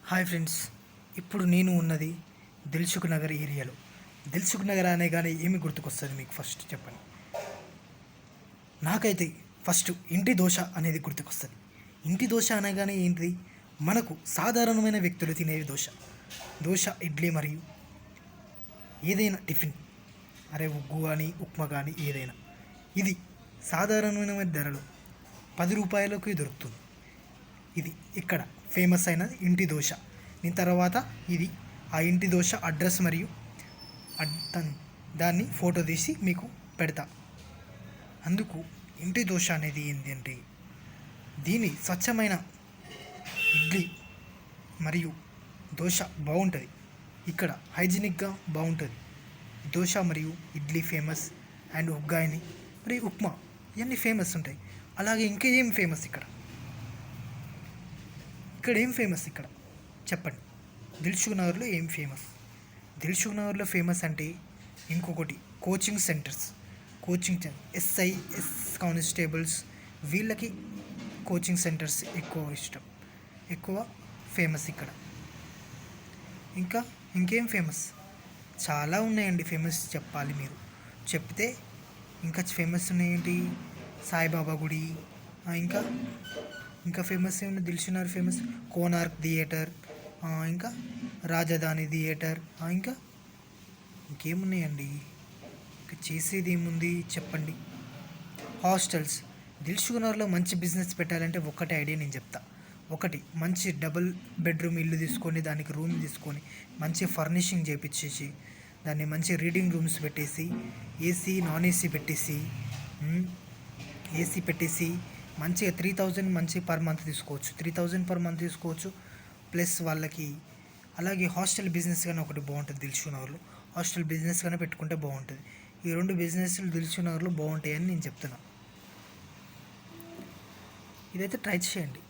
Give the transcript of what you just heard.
Hi friends. ఇప్పుడు నేను ఉన్నది దిల్సుఖ్ నగర్ ఏరియాలో. దిల్సుఖ్ నగర్ అనగానే ఏమి గుర్తుకొస్తుంది మీకు? ఫస్ట్ చెప్పండి. నాకైతే ఫస్ట్ ఇంటి దోశ అనేది గుర్తుకొస్తుంది. ఇంటి దోశ అనగానే ఏంటిది? మనకు సాధారణమైన వ్యక్తులు తినేవి దోశ. దోశ, ఇడ్లీ మరియు ఏదైనా టిఫిన్, అరే ఉగ్గు కానీ ఉప్మా కానీ ఏదైనా, ఇది సాధారణమైన ధరలు 10 రూపాయలకి దొరుకుతుంది. ఇది ఇక్కడ ఫేమస్ అయినది ఇంటి దోశ. దీని తర్వాత ఇది ఆ ఇంటి దోశ అడ్రస్ మరియు దాన్ని ఫోటో తీసి మీకు పెడతా. అందుకు ఇంటి దోశ అనేది ఏంటి అంటే, దీని స్వచ్ఛమైన ఇడ్లీ మరియు దోశ బాగుంటుంది. ఇక్కడ హైజీనిక్గా బాగుంటుంది. దోశ మరియు ఇడ్లీ ఫేమస్, అండ్ ఉగ్గాయని మరియు ఉప్మా ఇవన్నీ ఫేమస్ ఉంటాయి. అలాగే ఇంకా ఏం ఫేమస్ ఇక్కడ? ఏం ఫేమస్ ఇక్కడ చెప్పండి. దిల్సుఖ్ నగర్లో ఏం ఫేమస్? దిల్సుఖ్ నగర్లో ఫేమస్ అంటే ఇంకొకటి కోచింగ్ సెంటర్స్. ఎస్ఐఎస్ కానిస్టేబుల్స్ వీళ్ళకి కోచింగ్ సెంటర్స్ ఎక్కువ ఫేమస్ ఇక్కడ. ఇంకేం ఫేమస్? చాలా ఉన్నాయండి ఫేమస్. చెప్పాలి మీరు చెప్తే. ఇంకా ఫేమస్ ఉన్నాయేంటి? సాయిబాబా గుడి. ఇంకా ఫేమస్ ఏమన్నా? దిల్సుఖ్ నగర్ ఫేమస్ కోనార్క్ థియేటర్, ఇంకా రాజధాని థియేటర్, ఇంకేమున్నాయండి? ఇంకా చేసేది ఏముంది చెప్పండి. హాస్టల్స్. దిల్సుఖ్ నగర్లో మంచి బిజినెస్ పెట్టాలంటే ఒకటే ఐడియా నేను చెప్తా. ఒకటి, మంచి డబుల్ బెడ్రూమ్ ఇల్లు తీసుకొని, దానికి రూమ్ తీసుకొని మంచి ఫర్నిషింగ్ చేయించేసి, దాన్ని మంచి రీడింగ్ రూమ్స్ పెట్టేసి, ఏసీ నాన్ ఏసీ పెట్టేసి మంచిగా 3000 మంచి పర్ మంత్ తీసుకోవచ్చు. 3000 పర్ మంత్ తీసుకోవచ్చు. ప్లస్ వాళ్ళకి అలాగే హాస్టల్ బిజినెస్ కానీ ఒకటి బాగుంటుంది దిల్సుఖ్ నగర్లో. హాస్టల్ బిజినెస్ కానీ పెట్టుకుంటే బాగుంటుంది. ఈ 2 బిజినెస్లు దిల్సుఖ్ నగర్లో బాగుంటాయని నేను చెప్తున్నా. ఇదైతే ట్రై చేయండి.